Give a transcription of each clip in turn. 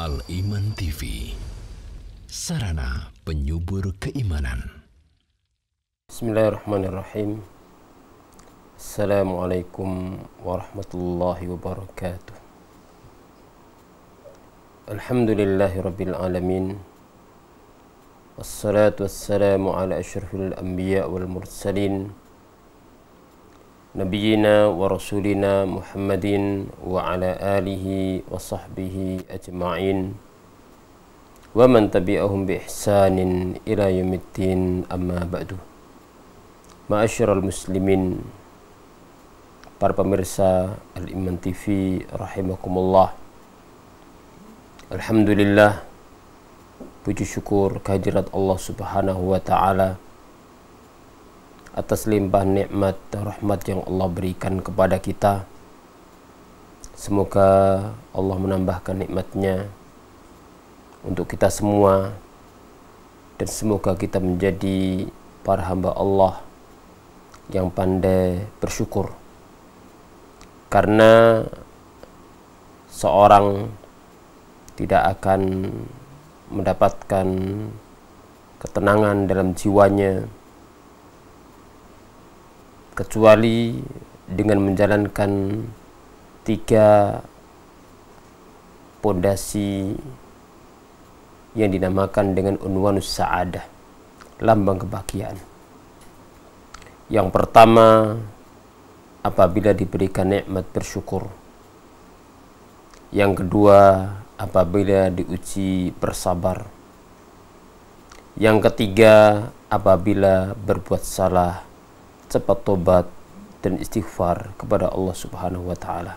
Al-Iman TV, sarana penyubur keimanan. Bismillahirrahmanirrahim. Assalamualaikum warahmatullahi wabarakatuh. Alhamdulillahi rabbil alamin. Wassalatu wassalamu ala asyrafil anbiya wal mursalin, Nabiyyina wa rasulina Muhammadin wa ala alihi wa sahbihi ajma'in wa man tabi'ahum bi ihsanin ila yaumiddin, amma ba'du. Ma'asyiral muslimin, para pemirsa Al-Iman TV rahimakumullah. Alhamdulillah, puji syukur kehadirat Allah Subhanahu wa taala atas limpah nikmat dan rahmat yang Allah berikan kepada kita. Semoga Allah menambahkan nikmatnya untuk kita semua, dan semoga kita menjadi para hamba Allah yang pandai bersyukur, karena seorang tidak akan mendapatkan ketenangan dalam jiwanya kecuali dengan menjalankan 3 pondasi yang dinamakan dengan unwanus sa'adah, lambang kebahagiaan. Yang pertama, apabila diberikan nikmat bersyukur. Yang kedua, apabila diuji bersabar. Yang ketiga, apabila berbuat salah, cepat tobat dan istighfar kepada Allah Subhanahu wa taala.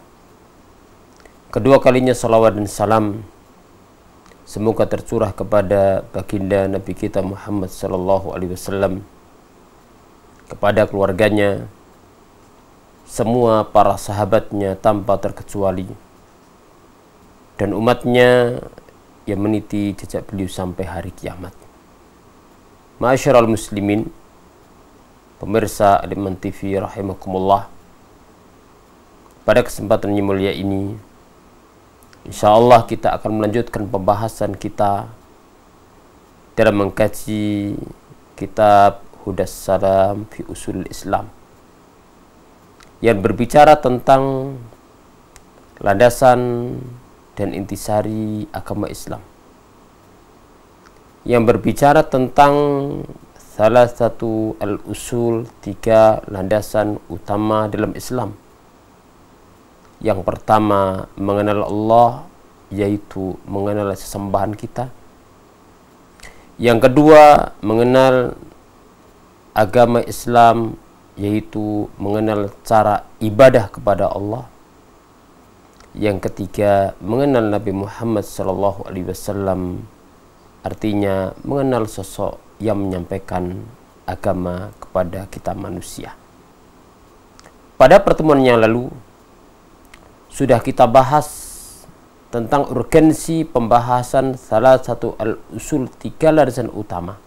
Kedua kalinya salawat dan salam semoga tercurah kepada baginda Nabi kita Muhammad sallallahu alaihi wasallam, kepada keluarganya, semua para sahabatnya tanpa terkecuali, dan umatnya yang meniti jejak beliau sampai hari kiamat. Ma'asyiral muslimin, pemirsa Al-Iman TV rahimakumullah, pada kesempatan yang mulia ini insyaallah kita akan melanjutkan pembahasan kita dalam mengkaji kitab Hudas Salam fi Usul Islam, yang berbicara tentang landasan dan intisari agama Islam, yang berbicara tentang salah satu al-usul, 3 landasan utama dalam Islam. Yang pertama, mengenal Allah, yaitu mengenal sesembahan kita. Yang kedua, mengenal agama Islam, yaitu mengenal cara ibadah kepada Allah. Yang ketiga, mengenal Nabi Muhammad SAW, artinya mengenal sosok yang menyampaikan agama kepada kita manusia. Pada pertemuan yang lalu sudah kita bahas tentang urgensi pembahasan salah satu al-usul, 3 landasan utama.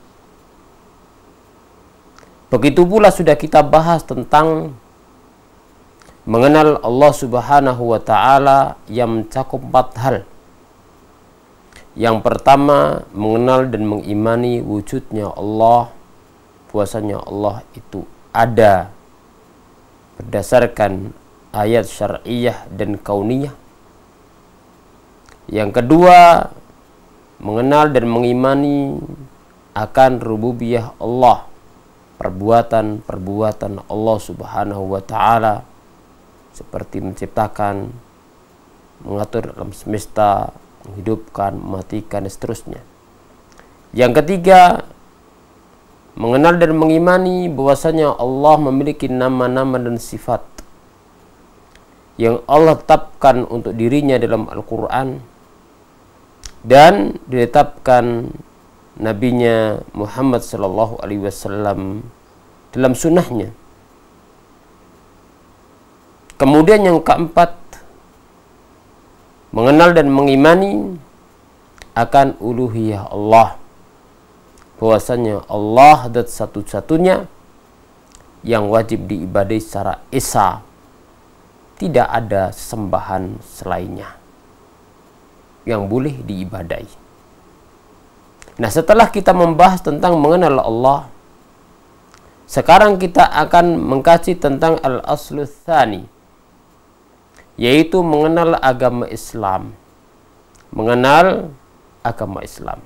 Begitu pula sudah kita bahas tentang mengenal Allah Subhanahu wa taala yang mencakup 4 hal. Yang pertama, mengenal dan mengimani wujudnya Allah, bahwasanya Allah itu ada berdasarkan ayat syar'iyah dan kauniyah. Yang kedua, mengenal dan mengimani akan rububiyah Allah, perbuatan-perbuatan Allah Subhanahu wa taala, seperti menciptakan, mengatur alam semesta, menghidupkan, mematikan, dan seterusnya. Yang ketiga, mengenal dan mengimani bahwasanya Allah memiliki nama-nama dan sifat yang Allah tetapkan untuk dirinya dalam Al-Quran dan ditetapkan nabinya Muhammad sallallahu alaihi wasallam dalam sunnahnya. Kemudian yang keempat, mengenal dan mengimani akan uluhiyah Allah, bahwasanya Allah zat satu-satunya yang wajib diibadahi secara esa, tidak ada sembahan selainnya. yang boleh diibadai. Nah, setelah kita membahas tentang mengenal Allah, sekarang kita akan mengkaji tentang al-aslu tsani, yaitu mengenal agama Islam. Mengenal agama Islam.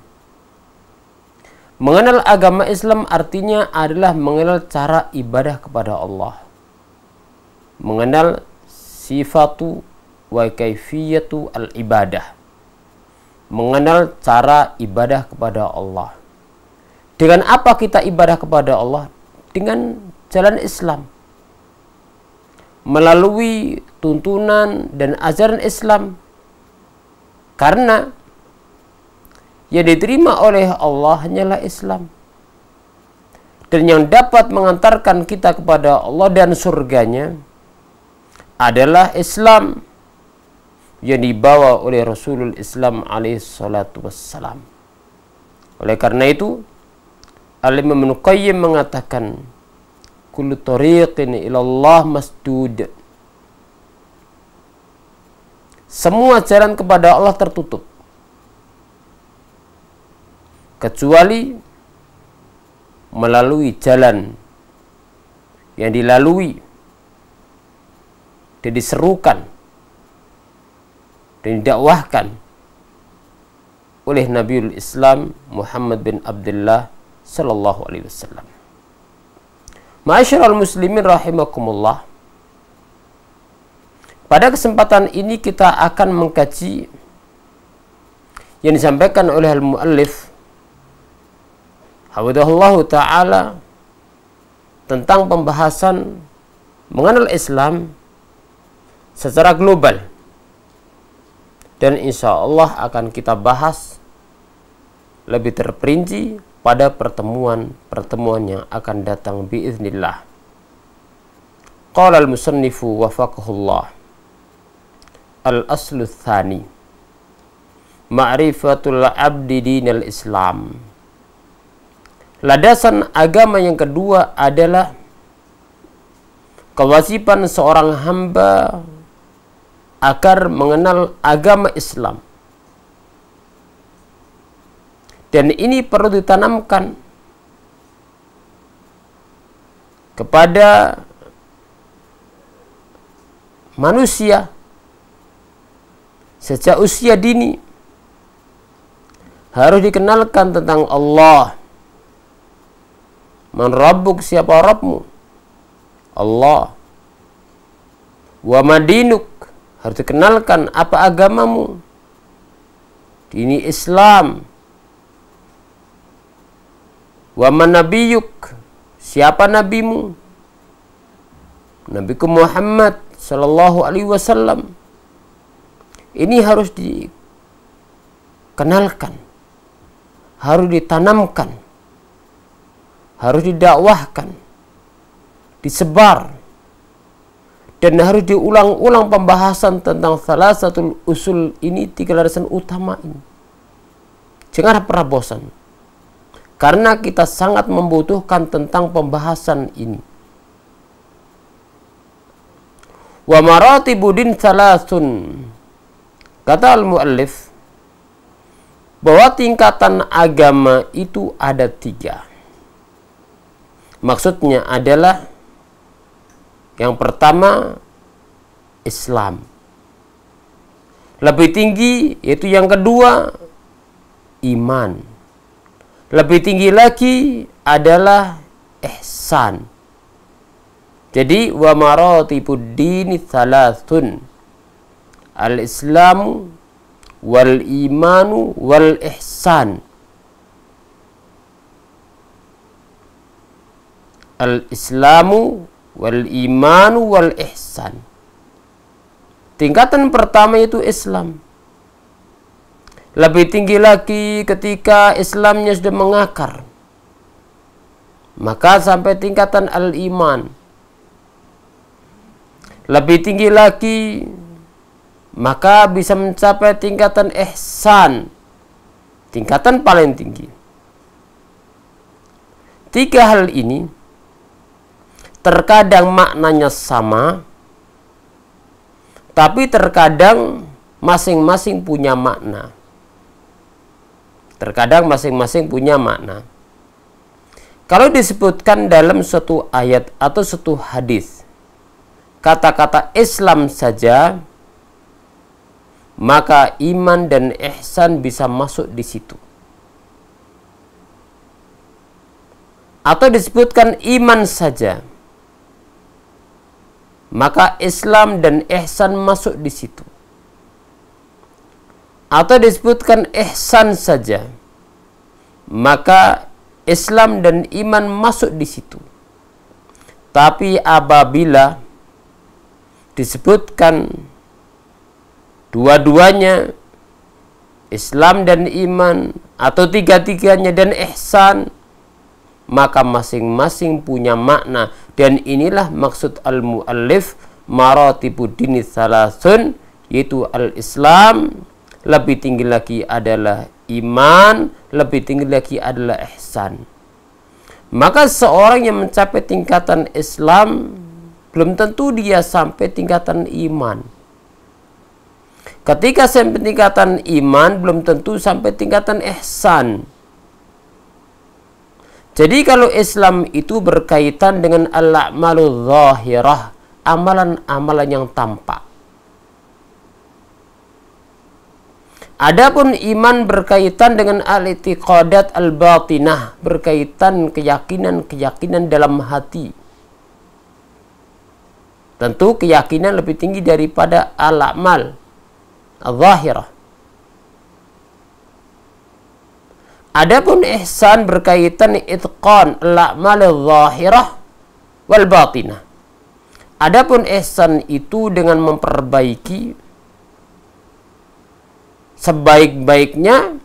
Mengenal agama Islam artinya adalah mengenal cara ibadah kepada Allah. Mengenal sifatu wa kaifiyatu al-ibadah. Mengenal cara ibadah kepada Allah. Dengan apa kita ibadah kepada Allah? Dengan jalan Islam. Melalui tuntunan dan ajaran Islam. Karena yang diterima oleh Allah hanyalah Islam. Dan yang dapat mengantarkan kita kepada Allah dan surganya adalah Islam yang dibawa oleh Rasulul Islam alaihi salatu wassalam. Oleh karena itu, Al-Imam Ibnu Qayyim mengatakan, kullu tariqin ilallah masdud. Semua jalan kepada Allah tertutup, kecuali melalui jalan yang dilalui dan diserukan dan didakwahkan oleh Nabiul Islam Muhammad bin Abdullah sallallahu alaihi wasallam. Ma'asyiral muslimin rahimakumullah. Pada kesempatan ini kita akan mengkaji yang disampaikan oleh al-muallif hafidhahullahu ta'ala tentang pembahasan mengenal Islam secara global, dan insya Allah akan kita bahas lebih terperinci pada pertemuan yang akan datang biiznillah. Qala al-musannifu wafaqahullah, al-aslu tsani ma'rifatul abdi dinal Islam. Landasan agama yang kedua adalah kewajiban seorang hamba agar mengenal agama Islam. Dan ini perlu ditanamkan kepada manusia sejak usia dini. Harus dikenalkan tentang Allah. Man rabbuk, siapa Rabbmu? Allah. Wa madinuk, harus dikenalkan apa agamamu. Dini Islam. Wa man nabiyuk, siapa nabimu? Nabiku Muhammad sallallahu alaihi wasallam. Ini harus dikenalkan, harus ditanamkan, harus didakwahkan, disebar, dan harus diulang-ulang pembahasan tentang salah satu usul ini, 3 landasan utama ini. Jangan pernah bosan, karena kita sangat membutuhkan tentang pembahasan ini. Wa maratibudin salasun, kata al-muallif bahwa tingkatan agama itu ada 3. Maksudnya adalah yang pertama Islam, lebih tinggi yaitu yang kedua iman, lebih tinggi lagi adalah ihsan. Jadi wa maratibud dini thalathun, al-islamu wal imanu wal ihsan. Al-islamu wal imanu wal ihsan. Tingkatan pertama itu Islam. Lebih tinggi lagi ketika Islamnya sudah mengakar, maka sampai tingkatan al-iman. Lebih tinggi lagi, maka bisa mencapai tingkatan ihsan, tingkatan paling tinggi. 3 hal ini terkadang maknanya sama, tapi terkadang masing-masing punya makna. Terkadang masing-masing punya makna. Kalau disebutkan dalam suatu ayat atau suatu hadis kata-kata Islam saja, maka iman dan ihsan bisa masuk di situ. Atau disebutkan iman saja, maka Islam dan ihsan masuk di situ. Atau disebutkan ihsan saja, maka Islam dan iman masuk di situ. Tapi apabila disebutkan dua-duanya, Islam dan iman, atau tiga-tiganya dan ihsan, maka masing-masing punya makna. Dan inilah maksud al-muallif maratibuddin salasun, yaitu al-Islam, lebih tinggi lagi adalah iman, lebih tinggi lagi adalah ihsan. Maka seorang yang mencapai tingkatan Islam belum tentu dia sampai tingkatan iman. Ketika sampai tingkatan iman belum tentu sampai tingkatan ihsan. Jadi kalau Islam itu berkaitan dengan al-a'malul zahirah, amalan-amalan yang tampak. Adapun iman berkaitan dengan al-i'tiqadat al-batinah, berkaitan keyakinan-keyakinan dalam hati. Tentu keyakinan lebih tinggi daripada al-a'mal al-zahirah. Adapun ihsan berkaitan itqan al-a'mal al-zahirah wal batinah. Adapun ihsan itu dengan memperbaiki sebaik-baiknya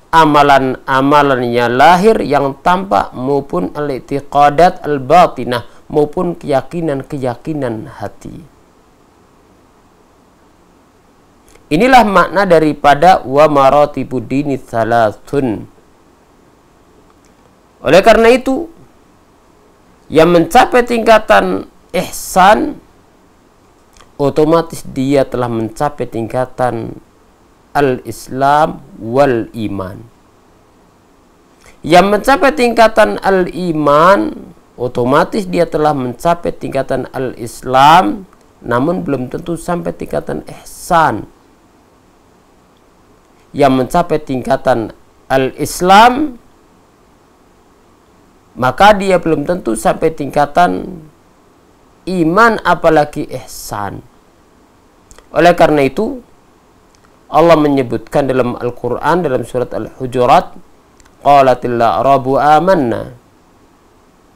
amalan-amalannya lahir yang tampak maupun al-i'tiqadat al-batinah maupun keyakinan-keyakinan hati. Inilah makna daripada wa maratibuddin salasun. Oleh karena itu, yang mencapai tingkatan ihsan otomatis dia telah mencapai tingkatan al-Islam wal iman. Yang mencapai tingkatan al-iman otomatis dia telah mencapai tingkatan al-Islam, namun belum tentu sampai tingkatan ihsan. Yang mencapai tingkatan al-Islam, maka dia belum tentu sampai tingkatan iman apalagi ihsan. Oleh karena itu Allah menyebutkan dalam Al-Quran dalam surat Al-Hujurat, qalatil a'rabu amanna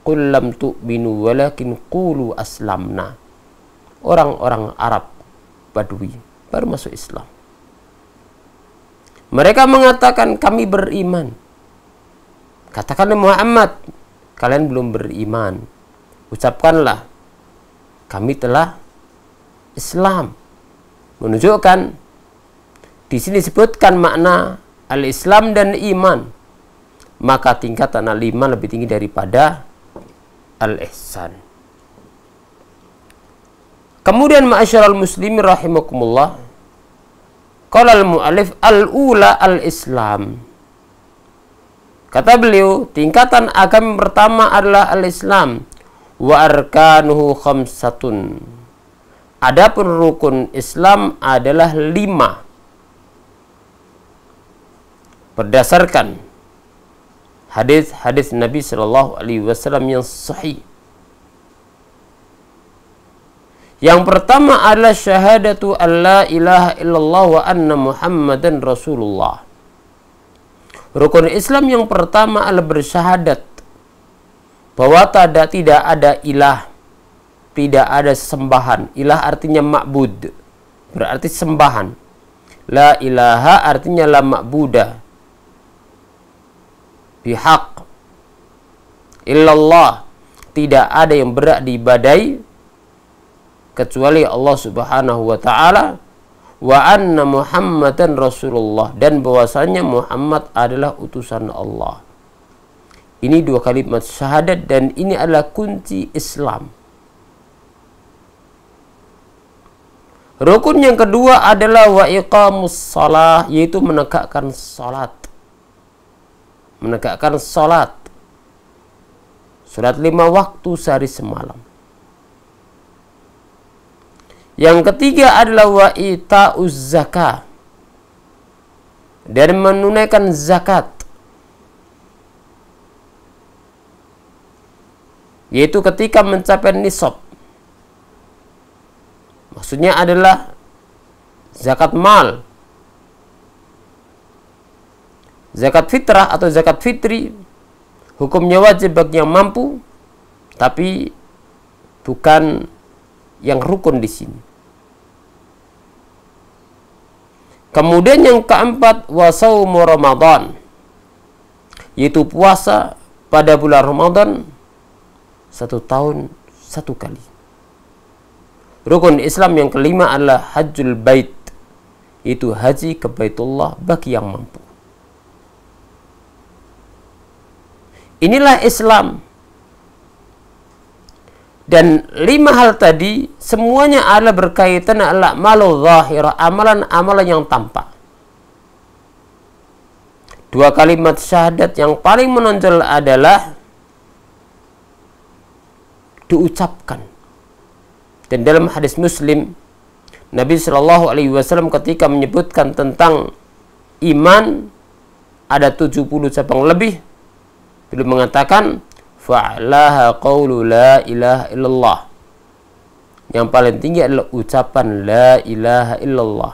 qul lam tu'minu walakin qulu aslamna. Orang-orang Arab Badui baru masuk Islam, mereka mengatakan kami beriman. Katakanlah Muhammad, kalian belum beriman. Ucapkanlah kami telah Islam. Menunjukkan di sini disebutkan makna al-Islam dan iman. Maka tingkatan al-iman lebih tinggi daripada al-ihsan. Kemudian ma'asyiral muslimin rahimakumullah, qala al-mu'allif al-ula al-Islam. Kata beliau, tingkatan agama pertama adalah al-Islam. Wa arkanuhu khamsatun. Adapun rukun Islam adalah 5. Berdasarkan hadis-hadis Nabi Shallallahu Alaihi Wasallam yang sahih. Yang pertama adalah syahadatu an la ilaha illallah wa anna Muhammadan Rasulullah. Rukun Islam yang pertama adalah bersyahadat bahwa tidak ada ilah, tidak ada sembahan. Ilah artinya ma'bud, berarti sembahan. La ilaha artinya la ma'budah bihaq illallah, tidak ada yang berhak diibadai kecuali Allah Subhanahu wa taala, wa anna Muhammadan Rasulullah, dan bahwasanya Muhammad adalah utusan Allah. Ini 2 kalimat syahadat dan ini adalah kunci Islam. Rukun yang kedua adalah wa iqamus shalah, yaitu menegakkan salat. Menegakkan salat. Salat 5 waktu sehari semalam. Yang ketiga adalah wa ita'uz zakah, dan menunaikan zakat, yaitu ketika mencapai nisab. Maksudnya adalah zakat mal, zakat fitrah atau zakat fitri. Hukumnya wajib bagi yang mampu, tapi bukan yang rukun di sini. Kemudian yang keempat wa shaumu Ramadan, yaitu puasa pada bulan Ramadan 1 tahun 1 kali. Rukun Islam yang kelima adalah hajjul bait, yaitu haji ke Baitullah bagi yang mampu. Inilah Islam. Dan 5 hal tadi semuanya adalah berkaitan adalah malu zahira, amalan-amalan yang tampak. 2 kalimat syahadat yang paling menonjol adalah diucapkan. Dan dalam hadis Muslim, Nabi Shallallahu Alaihi Wasallam ketika menyebutkan tentang iman ada 70 cabang lebih, beliau mengatakan fa'laha qawlu la ilaha illallah. Yang paling tinggi adalah ucapan la ilaha illallah.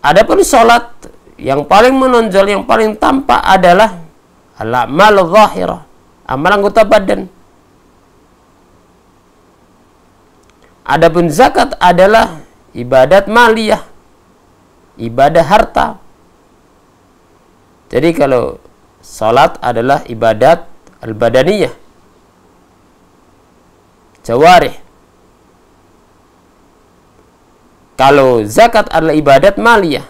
Adapun salat yang paling menonjol, yang paling tampak adalah al-a'mal zahirah, amalan anggota badan. Adapun zakat adalah ibadat maliyah, ibadah harta. Jadi kalau salat adalah ibadat al-badaniyah, jawarih. Kalau zakat adalah ibadat maliyah.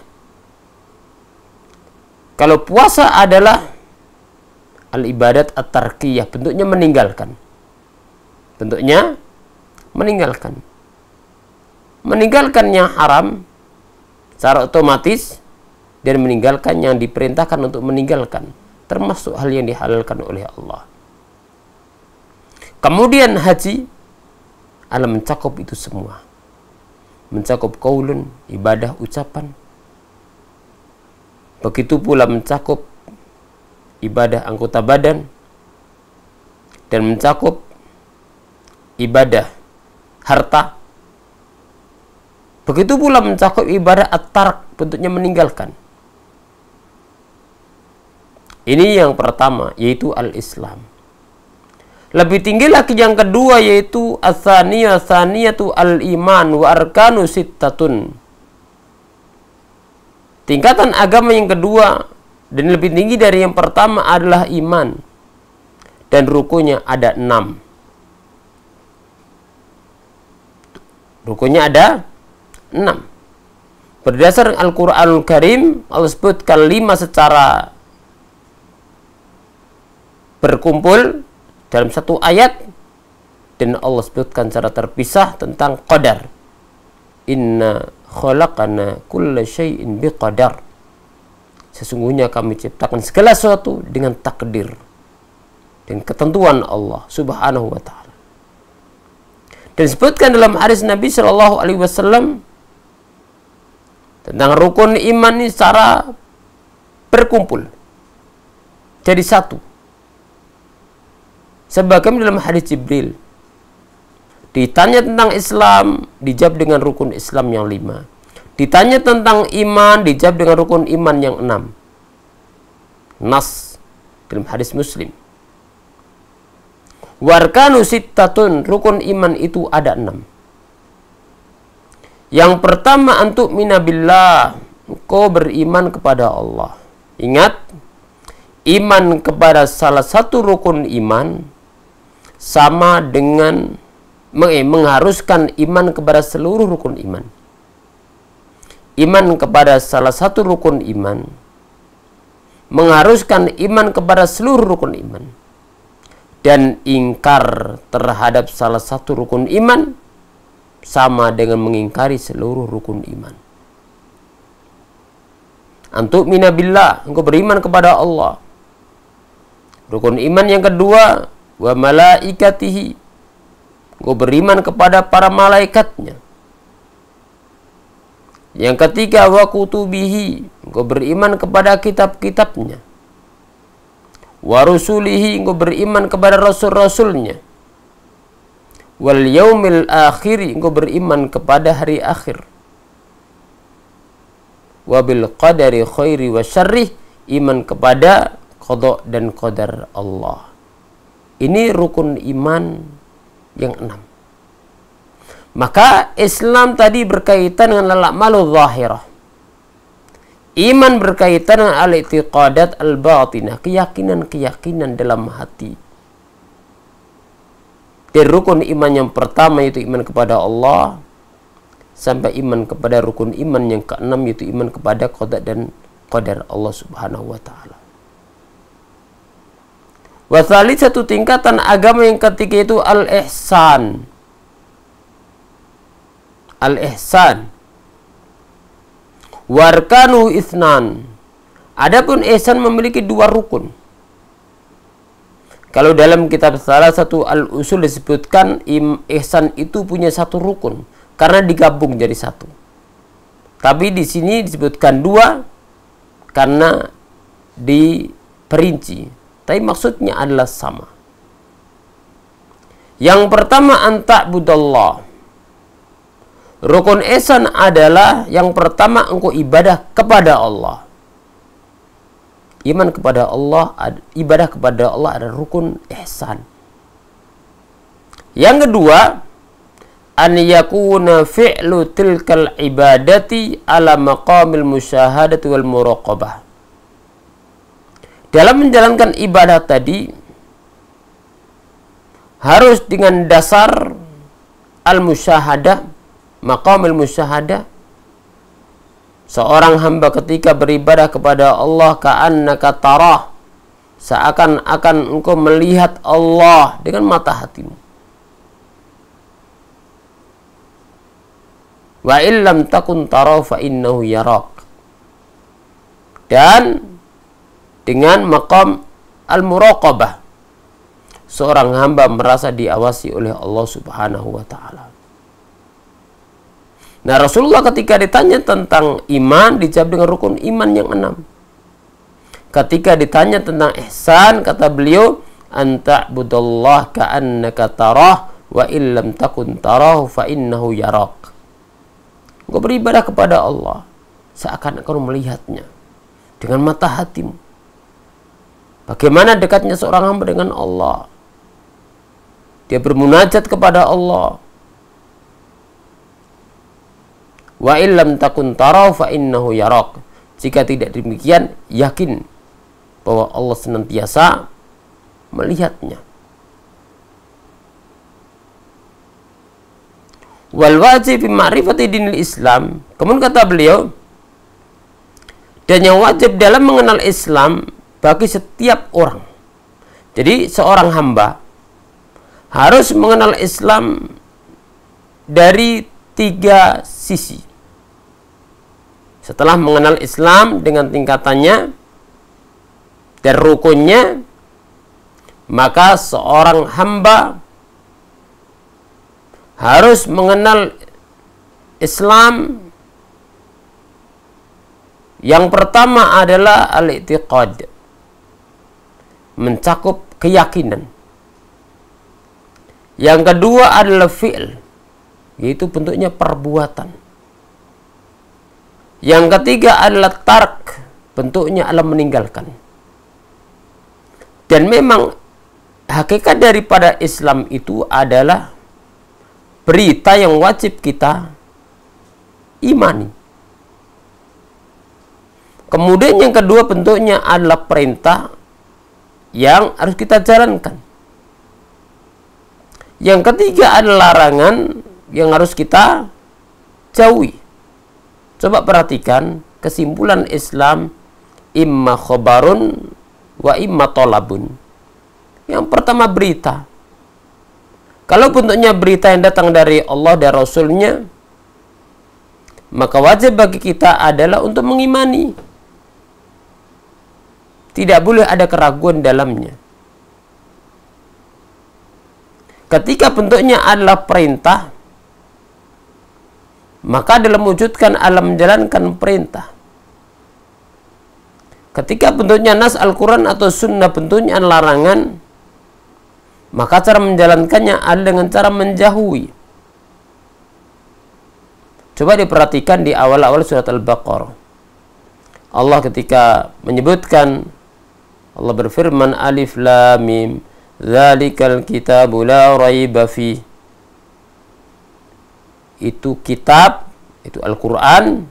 Kalau puasa adalah al-ibadat at-tarkiyah, bentuknya meninggalkan. Bentuknya meninggalkan. Meninggalkan yang haram secara otomatis dan meninggalkan yang diperintahkan untuk meninggalkan, termasuk hal yang dihalalkan oleh Allah. Kemudian haji adalah mencakup itu semua. Mencakup qaulun, ibadah ucapan. Begitu pula mencakup ibadah anggota badan dan mencakup ibadah harta. Begitu pula mencakup ibadah at-tark, bentuknya meninggalkan. Ini yang pertama, yaitu al-Islam. Lebih tinggi lagi yang kedua, yaitu as-saniyatu al-iman wa arkanu sittatun. Tingkatan agama yang kedua dan lebih tinggi dari yang pertama adalah iman, dan rukunnya ada 6. Rukunnya ada 6. Berdasar Al-Quranul Karim, Allah sebutkan 5 secara berkumpul dalam satu ayat, dan Allah sebutkan secara terpisah tentang qadar. Inna khalaqana kulla syai'in biqadar. Sesungguhnya kami ciptakan segala sesuatu dengan takdir dan ketentuan Allah Subhanahu wa taala. Dan disebutkan dalam hadis Nabi Shallallahu Alaihi Wasallam tentang rukun iman ini secara berkumpul jadi satu. Sebagaimana dalam hadis Jibril, ditanya tentang Islam, dijawab dengan rukun Islam yang 5. Ditanya tentang iman, dijawab dengan rukun iman yang 6. Nas dalam hadis Muslim. Warkanu sittatun, rukun iman itu ada 6. Yang pertama, antuk minabillah, engkau beriman kepada Allah. Ingat, iman kepada salah satu rukun iman sama dengan mengharuskan iman kepada seluruh rukun iman. Iman kepada salah satu rukun iman mengharuskan iman kepada seluruh rukun iman. Dan ingkar terhadap salah satu rukun iman sama dengan mengingkari seluruh rukun iman. Antu'mina billah, engkau beriman kepada Allah. Rukun iman yang kedua, wa malaikatihi, engkau beriman kepada para malaikatnya. Yang ketiga, wa kutubihi, engkau beriman kepada kitab-kitabnya. Wa rusulihi, engkau beriman kepada rasul-rasulnya. Wal yaumil akhiri, engkau beriman kepada hari akhir. Wa bil qadari khairi wa syarrih, iman kepada qada dan qadar Allah. Ini rukun iman yang 6. Maka Islam tadi berkaitan dengan al-a'malu zahirah. Iman berkaitan dengan al-i'tiqadat al-batinah, keyakinan-keyakinan dalam hati. Dari rukun iman yang pertama yaitu iman kepada Allah, sampai iman kepada rukun iman yang ke-6 yaitu iman kepada qada dan qadar Allah Subhanahu wa taala. Wa satu tingkatan agama yang ketiga itu al-ihsan. Al-ihsan. Warkanu itsnan. Adapun ihsan memiliki 2 rukun. Kalau dalam kitab salah satu al-usul disebutkan ihsan itu punya 1 rukun karena digabung jadi 1. Tapi di sini disebutkan 2 karena diperinci. Tapi maksudnya adalah sama. Yang pertama anta'budallah. Rukun ihsan adalah yang pertama engkau ibadah kepada Allah. Iman kepada Allah, ibadah kepada Allah adalah rukun ihsan. Yang kedua, an yakuna fi'lu tilkal ibadati ala maqamil musyahadati wal muraqabah. Dalam menjalankan ibadah tadi harus dengan dasar al-musyahadah, maqamil musyahadah. Seorang hamba ketika beribadah kepada Allah ka'annaka tarah, seakan-akan engkau melihat Allah dengan mata hatimu. Wa illam takun tarah fa innahu yarak. Dan dengan maqam al-muraqabah, seorang hamba merasa diawasi oleh Allah Subhanahu wa taala. Nah, Rasulullah ketika ditanya tentang iman, dijawab dengan rukun iman yang 6. Ketika ditanya tentang ihsan, kata beliau, anta'budallah ka'annaka tarah wa illam takun tarahu fa innahu yarak. Engkau beribadah kepada Allah seakan-akan melihatnya dengan mata hatimu. Bagaimana dekatnya seorang hamba dengan Allah? Dia bermunajat kepada Allah. Wa illam takun tarahu fa innahu yarak. Jika tidak demikian, yakin bahwa Allah senantiasa melihatnya. Wal wajib fi ma'rifati dinil Islam. Kemudian kata beliau, dan yang wajib dalam mengenal Islam bagi setiap orang. Jadi seorang hamba harus mengenal Islam dari 3 sisi. Setelah mengenal Islam dengan tingkatannya dan rukunnya, maka seorang hamba harus mengenal Islam. Yang pertama adalah al-i'tiqad, mencakup keyakinan. Yang kedua adalah fi'l, yaitu bentuknya perbuatan. Yang ketiga adalah tark, bentuknya adalah meninggalkan. Dan memang hakikat daripada Islam itu adalah berita yang wajib kita imani. Kemudian yang kedua bentuknya adalah perintah yang harus kita jalankan. Yang ketiga adalah larangan yang harus kita jauhi. Coba perhatikan kesimpulan Islam, imma khobarun wa imma tolabun. Yang pertama berita. Kalau bentuknya berita yang datang dari Allah dan Rasulnya, maka wajib bagi kita adalah untuk mengimani. Tidak boleh ada keraguan dalamnya. Ketika bentuknya adalah perintah, maka dalam mewujudkan alam menjalankan perintah. Ketika bentuknya nas Al-Quran atau sunnah bentuknya larangan, maka cara menjalankannya adalah dengan cara menjauhi. Coba diperhatikan di awal-awal surat Al-Baqarah. Allah ketika menyebutkan, Allah berfirman, Alif Lam Mim, Dzalikal kitabu la raiba fi. Itu kitab, itu Al-Quran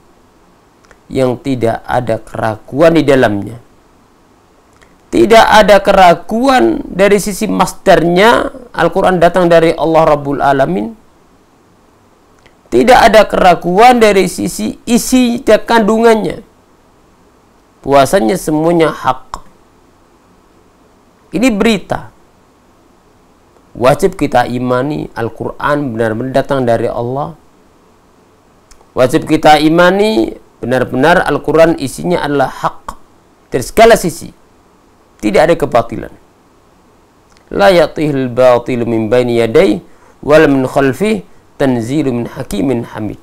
yang tidak ada keraguan di dalamnya. Tidak ada keraguan dari sisi masdarnya. Al-Quran datang dari Allah Rabbul Alamin. Tidak ada keraguan dari sisi isi dan kandungannya. Puasanya semuanya hak. Ini berita. Wajib kita imani Al-Quran benar-benar datang dari Allah. Wajib kita imani benar-benar Al-Quran isinya adalah hak dari segala sisi. Tidak ada kebatilan. La ya'tihil batilu min baini yadayhi wal min khalfihi tanzilu min hakimin hamid.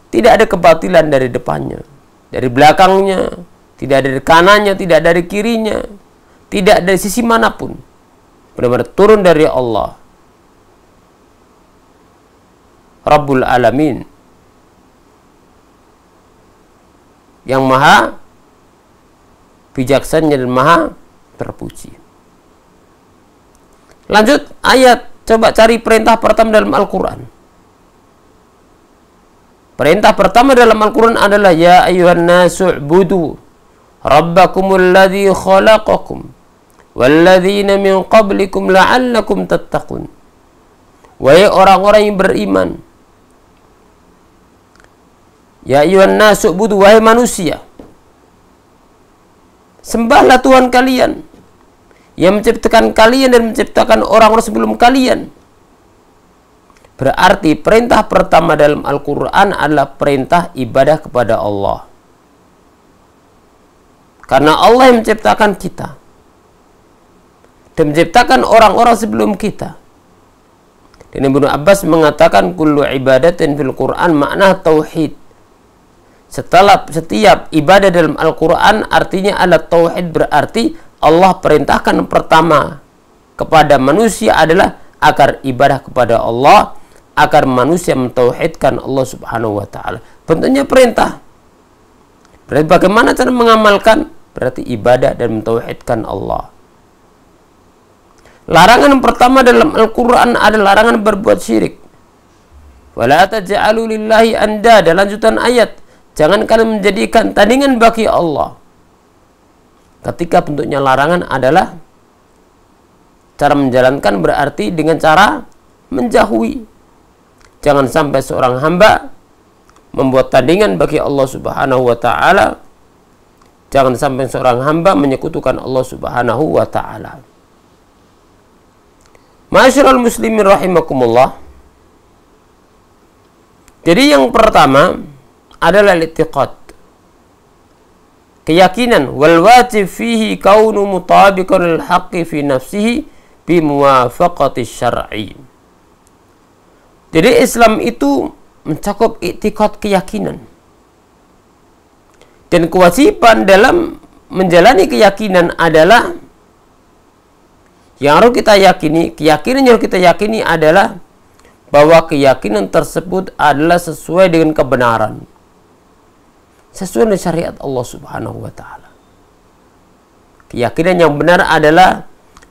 Tidak ada kebatilan dari depannya, dari belakangnya, tidak dari kanannya, tidak dari kirinya, tidak dari sisi manapun. Benar-benar turun dari Allah Rabbul Alamin, yang maha bijaksana dan maha terpuji. Lanjut ayat, coba cari perintah pertama dalam Al-Quran. Perintah pertama dalam Al-Quran adalah ya ayyuhan nasu'budu rabbakumul ladzi khalaqakum walladzina min qablikum la'allakum tattaqun. Wahai orang-orang yang beriman, ya ayyuhan nasu'budu, wahai manusia, sembahlah Tuhan kalian yang menciptakan kalian dan menciptakan orang-orang sebelum kalian. Berarti perintah pertama dalam Al-Quran adalah perintah ibadah kepada Allah. Karena Allah yang menciptakan kita dan menciptakan orang-orang sebelum kita. Dan Ibnu Abbas mengatakan kullu ibadatin fil Quran makna tauhid. Setiap ibadah dalam Al-Quran artinya adalah tauhid, berarti Allah perintahkan pertama kepada manusia adalah agar ibadah kepada Allah, agar manusia mentauhidkan Allah Subhanahu wa taala. Bentuknya perintah. Berarti bagaimana cara mengamalkan? Berarti ibadah dan mentauhidkan Allah. Larangan yang pertama dalam Al-Quran adalah larangan berbuat syirik. Wala taj'alu lillahi andada, lanjutan ayat. Jangan kalian menjadikan tandingan bagi Allah. Ketika bentuknya larangan adalah cara menjalankan, berarti dengan cara menjauhi. Jangan sampai seorang hamba membuat tandingan bagi Allah Subhanahu wa taala. Jangan sampai seorang hamba menyekutukan Allah Subhanahu wa taala. Ma'asyiral muslimin rahimakumullah. Jadi yang pertama adalah i'tiqad, keyakinan, wal wajib fihi kaunu mutabiqan lil haqqi fi nafsihi bi muwafaqati syar'i. Jadi Islam itu mencakup i'tiqad, keyakinan, dan kewajiban dalam menjalani keyakinan adalah yang harus kita yakini. Keyakinan yang harus kita yakini adalah bahwa keyakinan tersebut adalah sesuai dengan kebenaran, sesuai dengan syariat Allah Subhanahu wa taala. Keyakinan yang benar adalah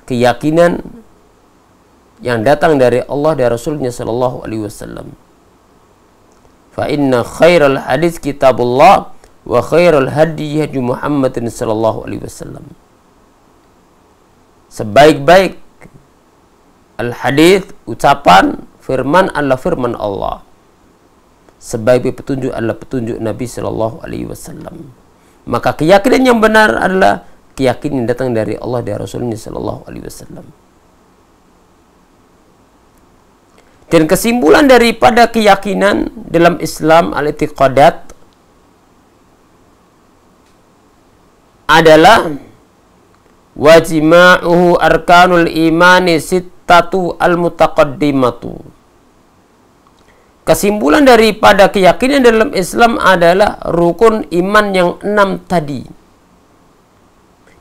keyakinan yang datang dari Allah dan Rasulnya sallallahu alaihi wasallam. Fa inna khairal hadits kitabullah wa khairal hadi hadi Muhammadin sallallahu alaihi wasallam. Sebaik-baik al-hadits, ucapan, firman adalah firman Allah. Sebaik-baik petunjuk adalah petunjuk Nabi sallallahu alaihi wasallam. Maka keyakinan yang benar adalah keyakinan yang datang dari Allah dan Rasulnya sallallahu alaihi wasallam. Dan kesimpulan daripada keyakinan dalam Islam al-i'tiqadat adalah wajima'uhu arkanul imani sittatu al-mutaqaddimatu. Kesimpulan daripada keyakinan dalam Islam adalah rukun iman yang 6 tadi.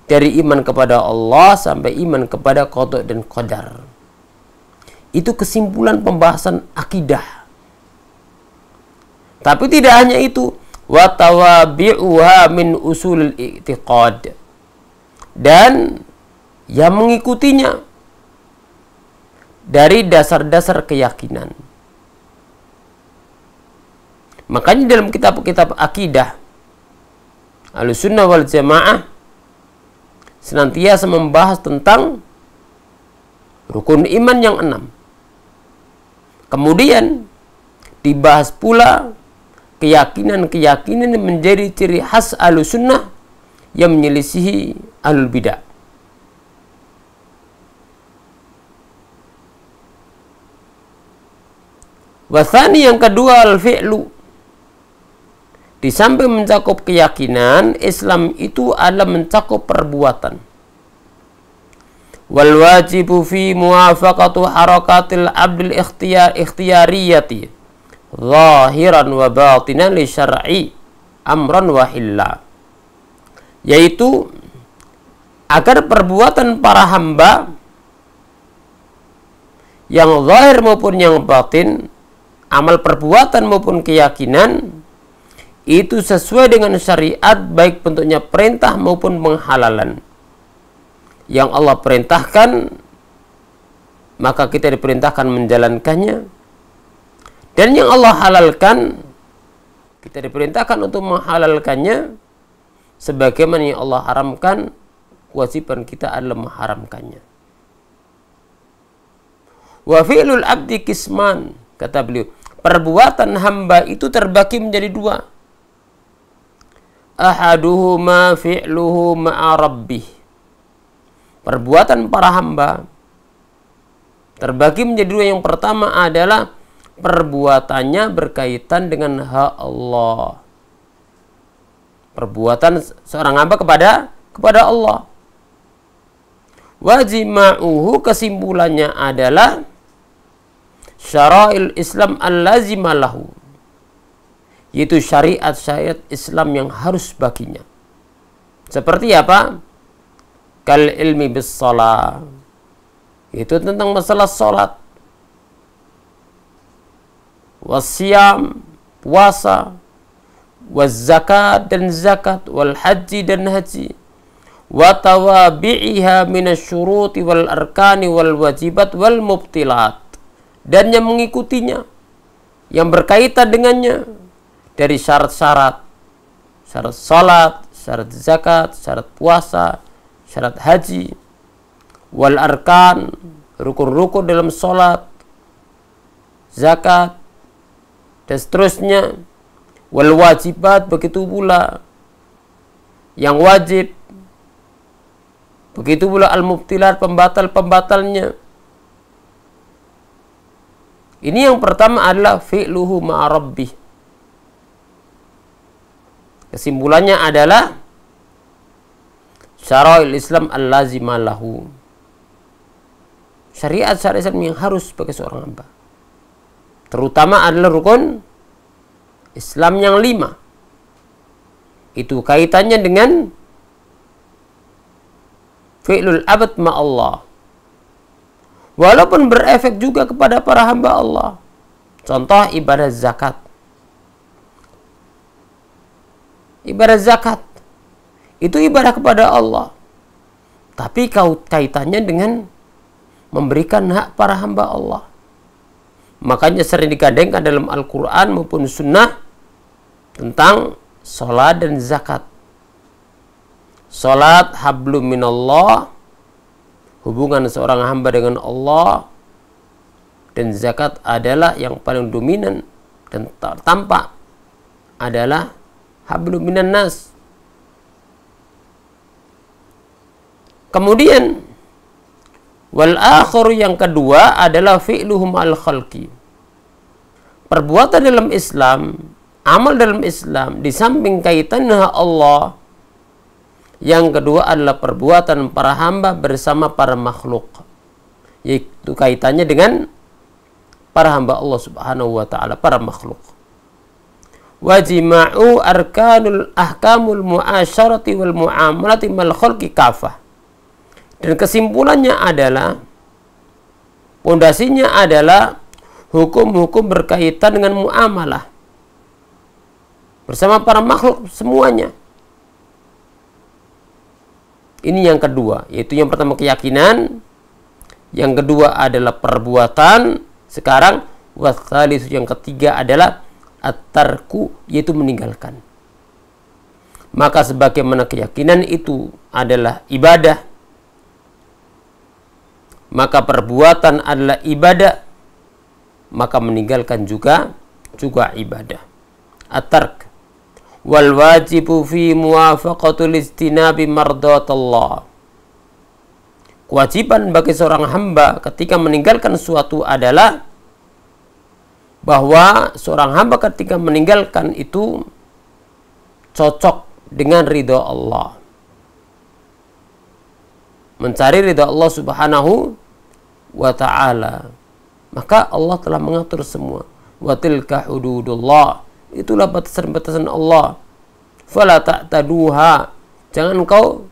Dari iman kepada Allah sampai iman kepada qada dan qadar. Itu kesimpulan pembahasan akidah. Tapi tidak hanya itu, wa tawabi'uha min usulil i'tiqad, dan yang mengikutinya dari dasar-dasar keyakinan. Makanya dalam kitab-kitab akidah Ahlussunnah wal Jamaah senantiasa membahas tentang rukun iman yang 6. Kemudian dibahas pula keyakinan-keyakinan yang menjadi ciri khas Ahlussunnah yang menyelisihi Ahlul Bidah. Wasani yang kedua al-fi'lu. Di samping mencakup keyakinan, Islam itu adalah mencakup perbuatan. Wal wajibu fi muwafaqatu harakatil abdil ikhtiyariyati zahiran wa batinan li syar'i amran wa hilla, yaitu agar perbuatan para hamba yang zahir maupun yang batin, amal perbuatan maupun keyakinan, itu sesuai dengan syariat, baik bentuknya perintah maupun penghalalan. Yang Allah perintahkan, maka kita diperintahkan menjalankannya. Dan yang Allah halalkan, kita diperintahkan untuk menghalalkannya. Sebagaimana yang Allah haramkan, kewajiban kita adalah mengharamkannya. Wa fi'lul abdi kisman, kata beliau, perbuatan hamba itu terbagi menjadi 2. Ahaduhuma fi'luhu ma'a rabbih. Perbuatan para hamba terbagi menjadi 2. Yang pertama adalah perbuatannya berkaitan dengan hak Allah. Perbuatan seorang hamba kepada Allah. Wajima'uhu, kesimpulannya adalah syara'il Islam al-lazimah lahu, yaitu syariat-syariat Islam yang harus baginya. Seperti apa? Kal ilmi bis shalah, itu tentang masalah salat, wasyam, puasa, wazakat dan zakat, wal haji dan haji, wa tawabi'iha minasyuruti wal arkani wal wajibat wal mubtilat, dan yang mengikutinya, yang berkaitan dengannya dari syarat-syarat, syarat salat, syarat zakat, syarat puasa, syarat haji, wal arkan, rukun-rukun dalam salat, zakat, dan seterusnya, wal wajibat, begitu pula yang wajib, begitu pula al mubtilat, pembatal-pembatalnya. Ini yang pertama adalah fi'luhu ma'a rabbih. Kesimpulannya adalah syara'il Islam al-lazimah lahu, syariat-syariat Islam yang harus bagi seorang hamba. Terutama adalah rukun Islam yang 5. Itu kaitannya dengan fi'lul abad ma'allah, walaupun berefek juga kepada para hamba Allah. Contoh ibadah zakat. Ibadah zakat itu ibadah kepada Allah, tapi kaitannya dengan memberikan hak para hamba Allah. Makanya sering digandengkan dalam Al-Quran maupun Sunnah tentang sholat dan zakat. Sholat hablum minallah, hubungan seorang hamba dengan Allah, dan zakat adalah yang paling dominan dan tampak adalah hablum minan nas. Kemudian wal akhiru, yang kedua adalah fi'luhum al khalqi, perbuatan dalam Islam, amal dalam Islam, di samping kaitan dengan Allah, yang kedua adalah perbuatan para hamba bersama para makhluk, yaitu kaitannya dengan para hamba Allah Subhanahu wa ta'ala, para makhluk. Wajima'u arkanul ahkamul mu'asyarati wal mu'amalati mal khalqi kafah. Dan kesimpulannya adalah, pondasinya adalah hukum-hukum berkaitan dengan muamalah bersama para makhluk semuanya. Ini yang kedua, yaitu yang pertama keyakinan, yang kedua adalah perbuatan. Sekarang wasalis, yang ketiga adalah at-tarku, yaitu meninggalkan. Maka sebagaimana keyakinan itu adalah ibadah, maka perbuatan adalah ibadah, maka meninggalkan juga ibadah. At-tark wal wajibu fi muwafaqatul istinabi mardatallah. Kewajiban bagi seorang hamba ketika meninggalkan suatu adalah bahwa seorang hamba ketika meninggalkan itu cocok dengan ridha Allah, mencari ridha Allah Subhanahu wa ta'ala. Maka Allah telah mengatur semua. Wa tilka hududullah, itulah batasan-batasan Allah. Fala ta'taduha, jangan kau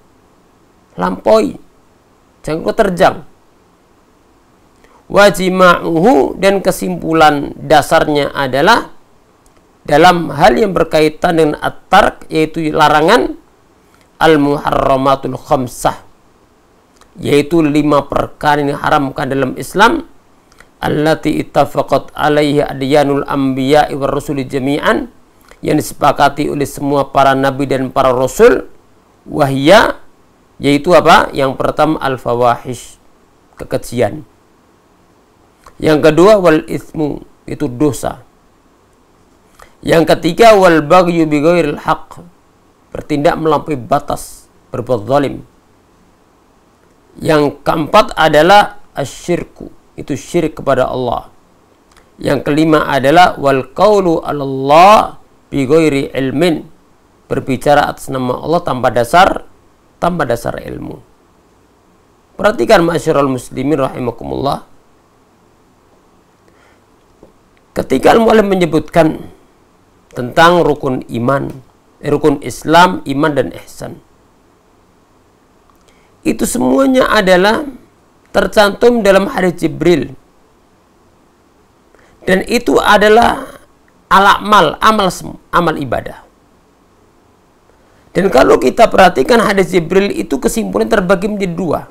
lampaui, jangan kau terjang. Wajima'uhu, dan kesimpulan dasarnya adalah dalam hal yang berkaitan dengan at-tark, yaitu larangan, al-muharramatul khamsah, yaitu 5 perkara yang diharamkan dalam Islam, allati ittafaqat alaihi adyanul anbiya'i war rusuli jami'an, yang disepakati oleh semua para nabi dan para rasul. Wahya, yaitu apa? Yang pertama al-fawahish, kekejian. Yang kedua wal ismu, itu dosa. Yang ketiga wal baghyu bi ghairil haqq, bertindak melampaui batas, berbuat zalim. Yang keempat adalah asyirku, itu syirik kepada Allah. Yang kelima adalah wal qaulu 'alallah bi ghairi ilmin, berbicara atas nama Allah tanpa dasar ilmu. Perhatikan ma'asyiral muslimin rahimakumullah. Ketika al-mu'allim menyebutkan tentang rukun iman, rukun Islam, iman dan ihsan, itu semuanya adalah tercantum dalam hadis Jibril, dan itu adalah amal ibadah. Dan kalau kita perhatikan hadis Jibril itu kesimpulan terbagi menjadi 2.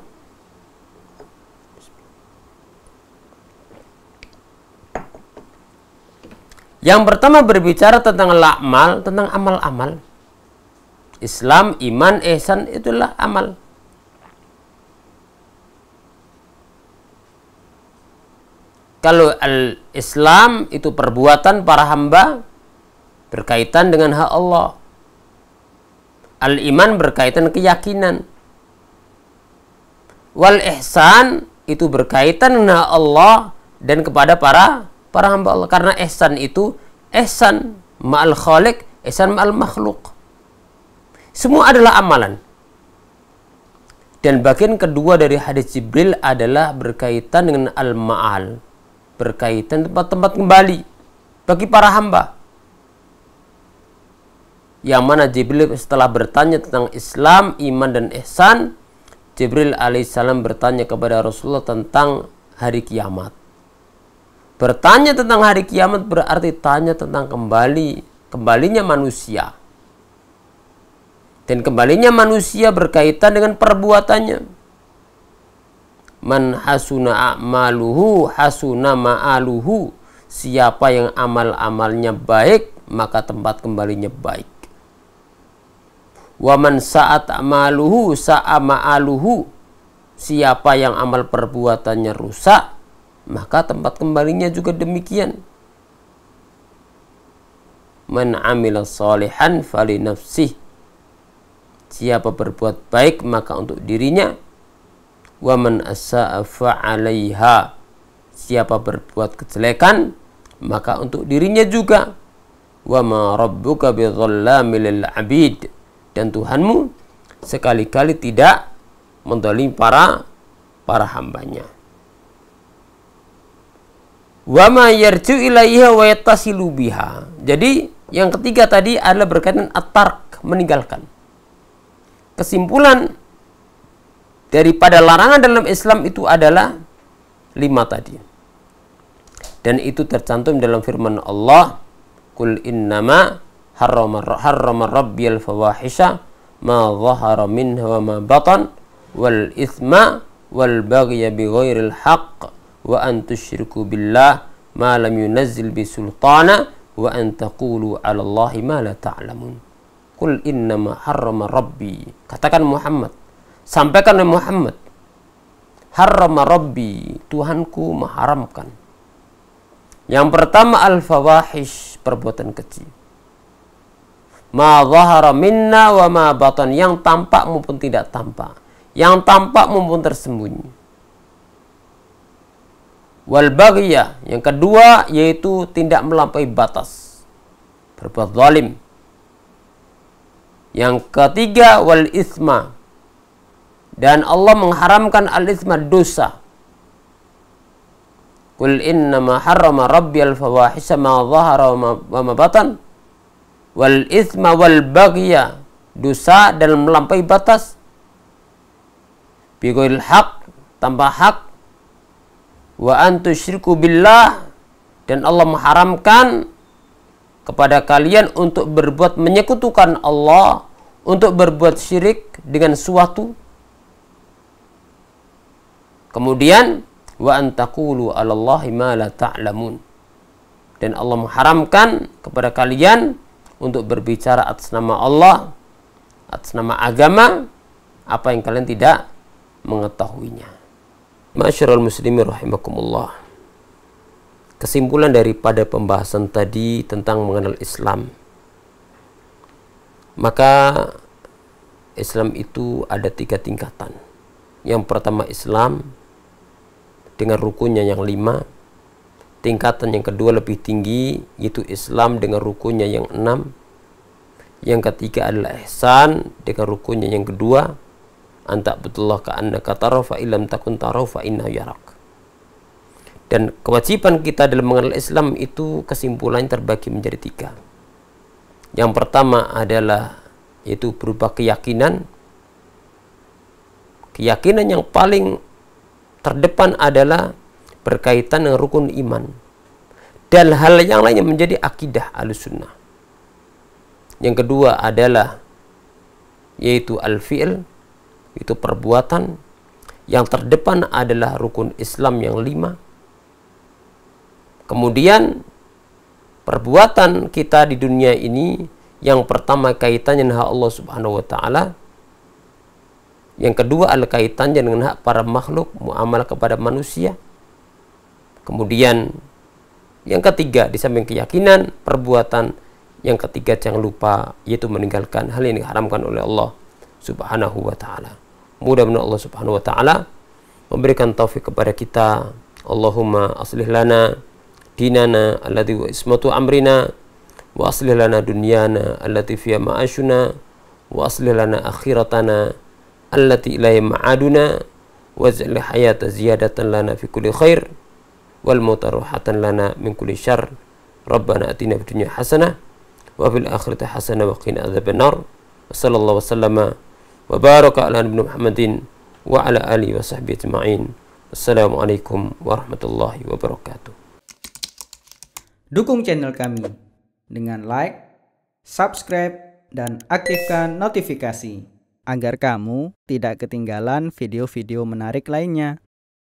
Yang pertama berbicara tentang al-amal, tentang amal-amal. Islam, iman, ihsan, itulah amal. Kalau al-Islam itu perbuatan para hamba berkaitan dengan hak Allah. Al-iman berkaitan keyakinan. Wal ihsan itu berkaitan dengan Allah dan kepada para hamba Allah. Karena ihsan itu ihsan ma'al khaliq, ihsan ma'al makhluk. Semua adalah amalan. Dan bagian kedua dari hadis Jibril adalah berkaitan dengan al-ma'al, berkaitan tempat-tempat kembali bagi para hamba. Yang mana Jibril setelah bertanya tentang Islam, iman dan ihsan, Jibril alaihissalam bertanya kepada Rasulullah tentang hari kiamat. Bertanya tentang hari kiamat berarti tanya tentang kembalinya manusia. Dan kembalinya manusia berkaitan dengan perbuatannya. Man hasuna a'maluhu hasuna ma'aluhu. Siapa yang amal-amalnya baik, maka tempat kembalinya baik. Wa man sa'at a'maluhu sa'a ma'aluhu. Siapa yang amal perbuatannya rusak, maka tempat kembalinya juga demikian. Man amila salihan fali nafsih. Siapa berbuat baik maka untuk dirinya. Wa man asa'a fa'alaiha. Siapa berbuat kejelekan maka untuk dirinya juga. Wa ma rabbuka bidzalamil lil 'abid, dan Tuhanmu sekali-kali tidak mendzalim para hambanya. Wa ma yarju ilaiha wa yattasilu biha. Jadi yang ketiga tadi adalah berkaitan at-tark, meninggalkan. Kesimpulan daripada larangan dalam Islam itu adalah 5 tadi. Dan itu tercantum dalam firman Allah, Qul innama harrama rabbiyal fawahisha ma dhahara minha wa ma batan wal ithma wal baghya bighairil haqq wa an tusyriku billah ma lam yunazzil bi sultana wa an taqulu 'ala Allahi ma la ta'lamun. Qul innama harrama rabbi. Katakan Muhammad, sampaikan oleh Muhammad, harrama rabbi, Tuhanku mengharamkan. Yang pertama al-fawahish, perbuatan keji. Ma dhahara minna wa ma batan, yang tampak maupun tidak tampak, yang tampak maupun tersembunyi. Wal baghya, yang kedua yaitu tindak melampaui batas, berbuat zalim. Yang ketiga wal isma, dan Allah mengharamkan al isma, dosa. Qul innama harrama rabbiyal fawahisha ma dhahara wa ma batan wal isma wal baghya, dosa dan melampaui batas, bighairil haq, tanpa hak, wa antu syirku billah, dan Allah mengharamkan kepada kalian untuk berbuat menyekutukan Allah, untuk berbuat syirik dengan suatu. Kemudian wa antaqulu 'alallahi ma la ta'lamun, dan Allah mengharamkan kepada kalian untuk berbicara atas nama Allah, atas nama agama, apa yang kalian tidak mengetahuinya. Ma'asyiral muslimin rahimakumullah. Kesimpulan daripada pembahasan tadi tentang mengenal Islam, maka Islam itu ada 3 tingkatan. Yang pertama Islam dengan rukunnya yang 5. Tingkatan yang kedua lebih tinggi, yaitu Islam dengan rukunnya yang 6. Yang ketiga adalah ihsan dengan rukunnya yang kedua, anta'budullah ka'annaka tarahu fa illam takun tarahu fa innahu yarak. Dan kewajiban kita dalam mengenal Islam itu kesimpulannya terbagi menjadi 3. Yang pertama adalah yaitu berupa keyakinan. Keyakinan yang paling terdepan adalah berkaitan dengan rukun iman dan hal yang lainnya menjadi akidah Ahlussunnah. Yang kedua adalah yaitu al-fi'l, itu perbuatan. Yang terdepan adalah rukun Islam yang 5. Kemudian perbuatan kita di dunia ini, yang pertama kaitannya dengan hak Allah Subhanahu wa taala. Yang kedua adalah kaitannya dengan hak para makhluk, muamalah kepada manusia. Kemudian yang ketiga, di samping keyakinan, perbuatan, yang ketiga jangan lupa yaitu meninggalkan hal yang diharamkan oleh Allah Subhanahu wa taala. Mudah-mudahan Allah Subhanahu wa taala memberikan taufik kepada kita. Allahumma aslih lana dinana alladhi wa ismatu amrina, wa aslih lana dunyana allati fiha ma'ashuna, wa aslih lana akhiratana allati ilaiha ma'aduna, waj'al hayata ziyadatan lana fi kulli khair wal mauta rahatan lana min kulli syarr. Rabbana atina fid dunya hasanah wa fil akhirati hasanah wa qina adzabannar. Sallallahu wasallama wa baraka ala nabiyyina Muhammadin wa ala alihi wa sahbihi ajma'in. Assalamualaikum warahmatullahi wabarakatuh. Dukung channel kami dengan like, subscribe, dan aktifkan notifikasi agar kamu tidak ketinggalan video-video menarik lainnya.